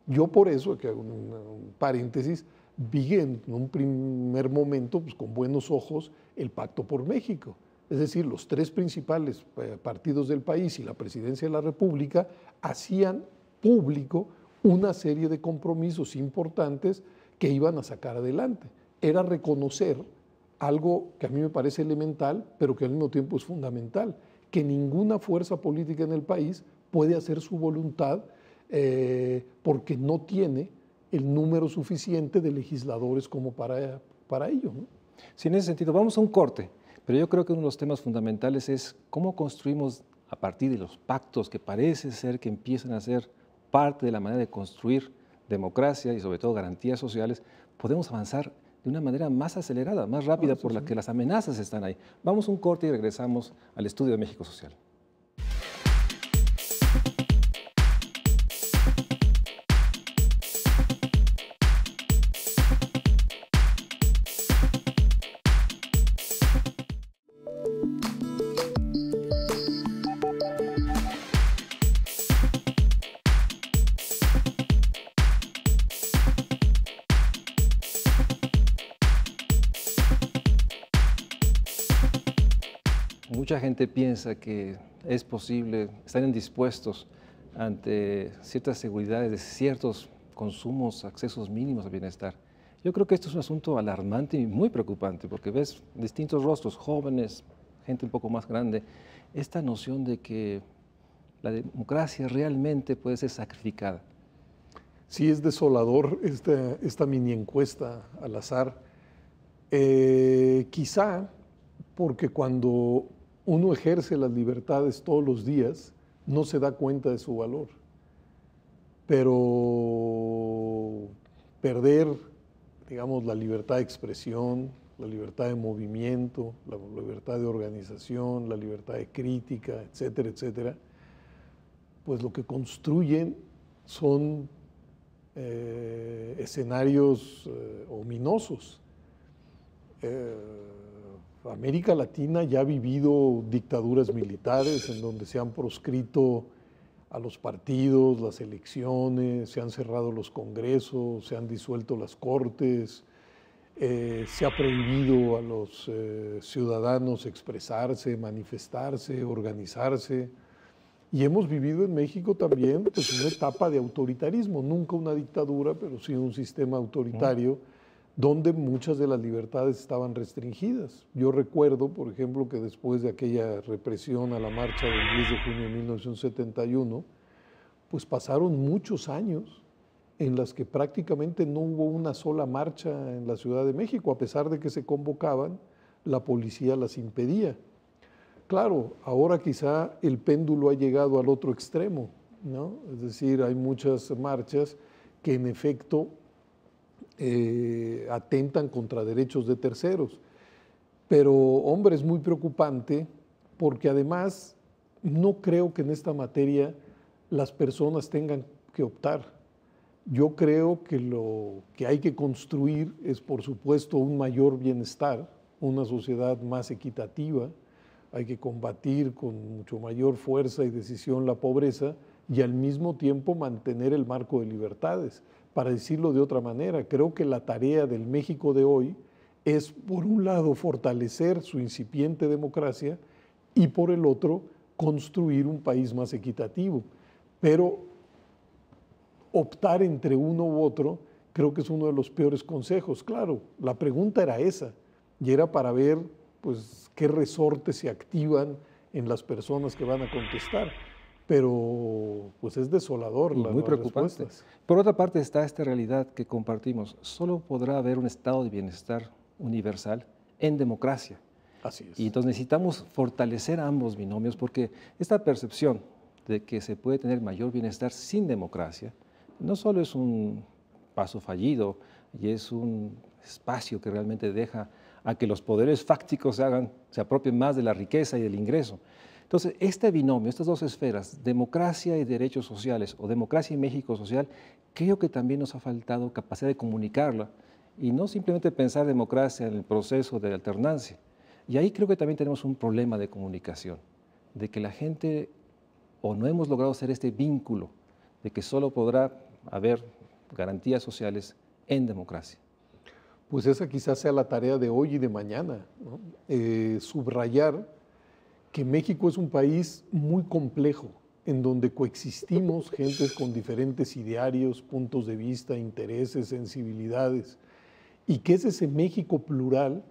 Yo por eso, que hago un paréntesis, vi en un primer momento pues, con buenos ojos el Pacto por México. Es decir, los tres principales partidos del país y la Presidencia de la República hacían público una serie de compromisos importantes que iban a sacar adelante. Era reconocer algo que a mí me parece elemental, pero que al mismo tiempo es fundamental, que ninguna fuerza política en el país puede hacer su voluntad porque no tiene el número suficiente de legisladores como para ello, ¿no? Sí, en ese sentido, vamos a un corte, pero yo creo que uno de los temas fundamentales es cómo construimos a partir de los pactos que parece ser que empiezan a ser parte de la manera de construir democracia y sobre todo garantías sociales, podemos avanzar de una manera más acelerada, más rápida, por la que las amenazas están ahí. Vamos a un corte y regresamos al estudio de México Social. Mucha gente piensa que es posible, están dispuestos ante ciertas seguridades de ciertos consumos, accesos mínimos a bienestar. Yo creo que esto es un asunto alarmante y muy preocupante, porque ves distintos rostros, jóvenes, gente un poco más grande, esta noción de que la democracia realmente puede ser sacrificada. Sí, es desolador esta mini encuesta al azar. Quizá porque cuando uno ejerce las libertades todos los días, no se da cuenta de su valor. Pero perder, digamos, la libertad de expresión, la libertad de movimiento, la libertad de organización, la libertad de crítica, etcétera, etcétera, pues lo que construyen son escenarios ominosos. América Latina ya ha vivido dictaduras militares en donde se han proscrito a los partidos, las elecciones, se han cerrado los congresos, se han disuelto las cortes, se ha prohibido a los ciudadanos expresarse, manifestarse, organizarse. Y hemos vivido en México también pues, una etapa de autoritarismo, nunca una dictadura, pero sí un sistema autoritario, donde muchas de las libertades estaban restringidas. Yo recuerdo, por ejemplo, que después de aquella represión a la marcha del 10 de junio de 1971, pues pasaron muchos años en las que prácticamente no hubo una sola marcha en la Ciudad de México, a pesar de que se convocaban, la policía las impedía. Claro, ahora quizá el péndulo ha llegado al otro extremo, ¿no? Es decir, hay muchas marchas que en efecto atentan contra derechos de terceros. Pero, hombre, es muy preocupante porque además no creo que en esta materia las personas tengan que optar. Yo creo que lo que hay que construir es, por supuesto, un mayor bienestar, una sociedad más equitativa. Hay que combatir con mucho mayor fuerza y decisión la pobreza y al mismo tiempo mantener el marco de libertades. Para decirlo de otra manera, creo que la tarea del México de hoy es, por un lado, fortalecer su incipiente democracia y, por el otro, construir un país más equitativo. pero optar entre uno u otro creo que es uno de los peores consejos. Claro, la pregunta era esa, y era para ver pues, qué resortes se activan en las personas que van a contestar. Pero pues es desolador muy preocupante. Por otra parte está esta realidad que compartimos. Solo podrá haber un estado de bienestar universal en democracia. Así es. Y entonces necesitamos fortalecer ambos binomios porque esta percepción de que se puede tener mayor bienestar sin democracia no solo es un paso fallido y es un espacio que realmente deja a que los poderes fácticos se apropien más de la riqueza y del ingreso. Entonces, este binomio, estas dos esferas, democracia y derechos sociales, o democracia y México social, creo que también nos ha faltado capacidad de comunicarla y no simplemente pensar democracia en el proceso de alternancia. Y ahí creo que también tenemos un problema de comunicación, de que la gente, o no hemos logrado hacer este vínculo, de que solo podrá haber garantías sociales en democracia. Pues esa quizás sea la tarea de hoy y de mañana, ¿no? Subrayar que México es un país muy complejo, en donde coexistimos gentes con diferentes idearios, puntos de vista, intereses, sensibilidades, y que es ese México plural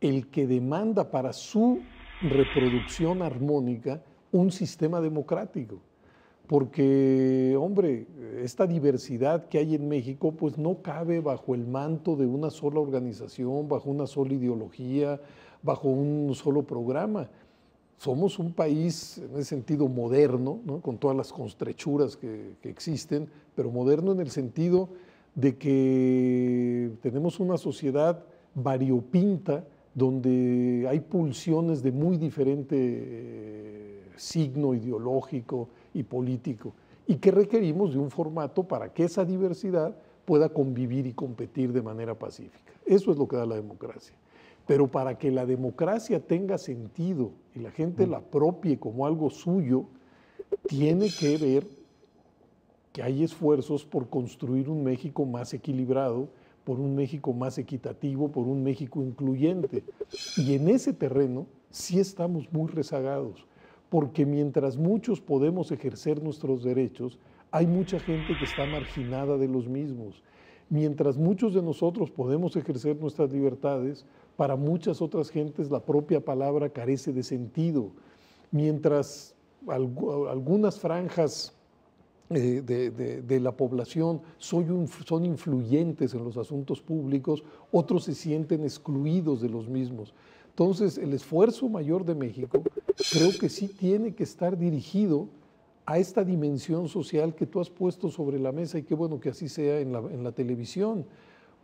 el que demanda para su reproducción armónica un sistema democrático. Porque, hombre, esta diversidad que hay en México pues no cabe bajo el manto de una sola organización, bajo una sola ideología, bajo un solo programa. Somos un país en ese sentido moderno, ¿no? Con todas las constrechuras que existen, pero moderno en el sentido de que tenemos una sociedad variopinta donde hay pulsiones de muy diferente signo ideológico y político, y que requerimos de un formato para que esa diversidad pueda convivir y competir de manera pacífica. Eso es lo que da la democracia. Pero para que la democracia tenga sentido y la gente la apropie como algo suyo, tiene que ver que hay esfuerzos por construir un México más equilibrado, por un México más equitativo, por un México incluyente. Y en ese terreno sí estamos muy rezagados, porque mientras muchos podemos ejercer nuestros derechos, hay mucha gente que está marginada de los mismos. Mientras muchos de nosotros podemos ejercer nuestras libertades, para muchas otras gentes la propia palabra carece de sentido. Mientras algunas franjas de la población son influyentes en los asuntos públicos, otros se sienten excluidos de los mismos. Entonces, el esfuerzo mayor de México creo que sí tiene que estar dirigido a esta dimensión social que tú has puesto sobre la mesa, y qué bueno que así sea en la televisión,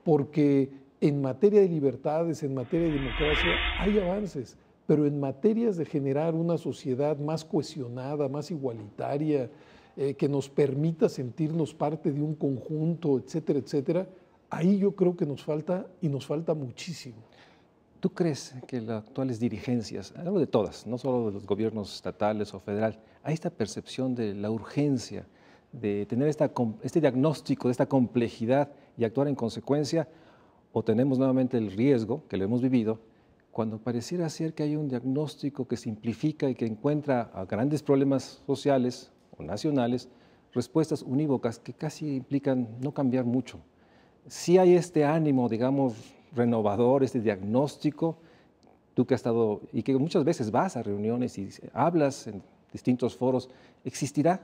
porque en materia de libertades, en materia de democracia, hay avances, pero en materias de generar una sociedad más cohesionada, más igualitaria, que nos permita sentirnos parte de un conjunto, etcétera, etcétera, ahí yo creo que nos falta, y nos falta muchísimo. ¿Tú crees que las actuales dirigencias, hablo de todas, no solo de los gobiernos estatales o federal, hay esta percepción de la urgencia de tener este diagnóstico de esta complejidad y actuar en consecuencia, o tenemos nuevamente el riesgo, que lo hemos vivido, cuando pareciera ser que hay un diagnóstico que simplifica y que encuentra a grandes problemas sociales o nacionales respuestas unívocas que casi implican no cambiar mucho? Sí hay este ánimo, digamos, renovador, este diagnóstico, tú que has estado y que muchas veces vas a reuniones y hablas en distintos foros, ¿existirá?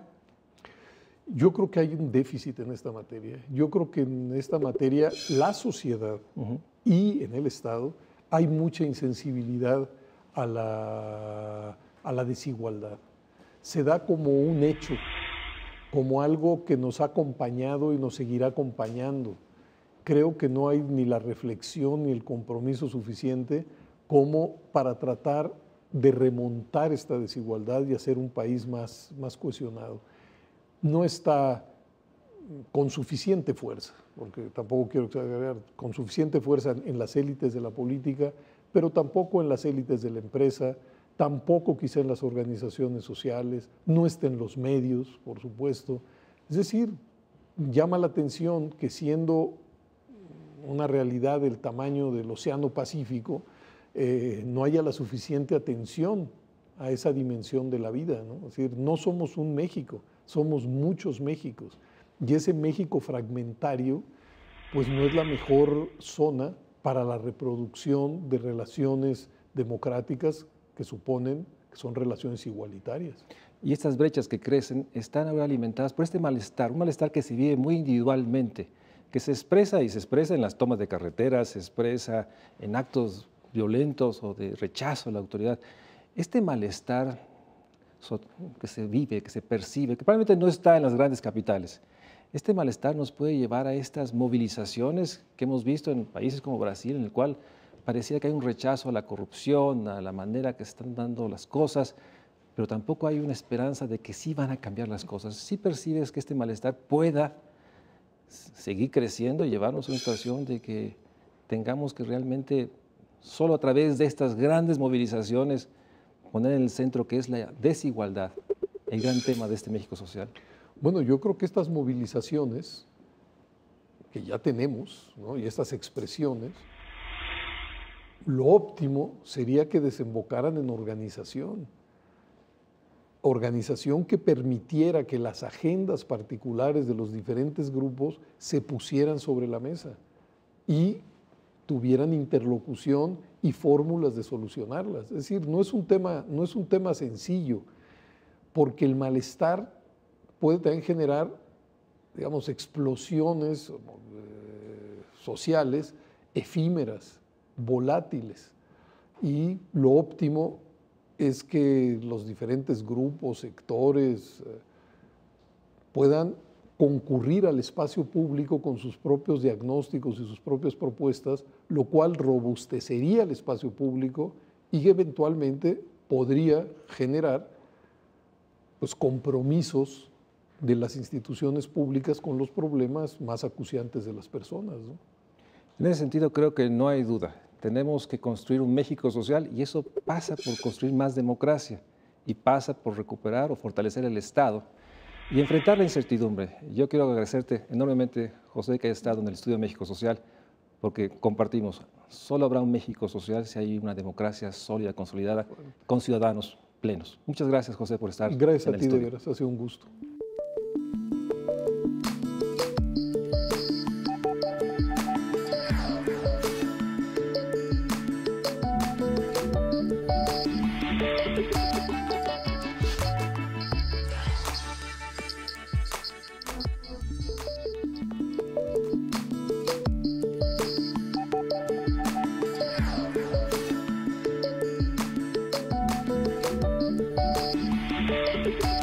Yo creo que hay un déficit en esta materia. Yo creo que en esta materia la sociedad y en el Estado hay mucha insensibilidad a la desigualdad. Se da como un hecho, como algo que nos ha acompañado y nos seguirá acompañando. Creo que no hay ni la reflexión ni el compromiso suficiente como para tratar de remontar esta desigualdad y hacer un país más cohesionado. No está con suficiente fuerza, porque tampoco quiero exagerar, con suficiente fuerza en las élites de la política, pero tampoco en las élites de la empresa, tampoco quizá en las organizaciones sociales, no está en los medios, por supuesto. Es decir, llama la atención que siendo una realidad del tamaño del Océano Pacífico, no haya la suficiente atención a esa dimensión de la vida, ¿no? Es decir, no somos un México, somos muchos Méxicos. Y ese México fragmentario, pues no es la mejor zona para la reproducción de relaciones democráticas que suponen que son relaciones igualitarias. Y estas brechas que crecen están ahora alimentadas por este malestar, un malestar que se vive muy individualmente, que se expresa en las tomas de carreteras, se expresa en actos violentos o de rechazo a la autoridad. Este malestar que se vive, que se percibe, que probablemente no está en las grandes capitales, este malestar nos puede llevar a estas movilizaciones que hemos visto en países como Brasil, en el cual parecía que hay un rechazo a la corrupción, a la manera que se están dando las cosas, pero tampoco hay una esperanza de que sí van a cambiar las cosas. ¿Sí percibes que este malestar pueda seguir creciendo y llevarnos a una situación de que tengamos que realmente, solo a través de estas grandes movilizaciones, poner en el centro que es la desigualdad, el gran tema de este México social? Bueno, yo creo que estas movilizaciones que ya tenemos, ¿no?, y estas expresiones, lo óptimo sería que desembocaran en organización que permitiera que las agendas particulares de los diferentes grupos se pusieran sobre la mesa y tuvieran interlocución y fórmulas de solucionarlas. Es decir, no es un tema sencillo, porque el malestar puede también generar, digamos, explosiones sociales efímeras, volátiles, y lo óptimo es que los diferentes grupos, sectores, puedan concurrir al espacio público con sus propios diagnósticos y sus propias propuestas, lo cual robustecería el espacio público y eventualmente podría generar, pues, compromisos de las instituciones públicas con los problemas más acuciantes de las personas, ¿no? En ese sentido, creo que no hay duda. Tenemos que construir un México social y eso pasa por construir más democracia y pasa por recuperar o fortalecer el Estado y enfrentar la incertidumbre. Yo quiero agradecerte enormemente, José, que hayas estado en el Estudio México Social, porque compartimos, solo habrá un México social si hay una democracia sólida, consolidada, con ciudadanos plenos. Muchas gracias, José, por estar en el estudio. Gracias a ti, de veras, ha sido un gusto. Thank you.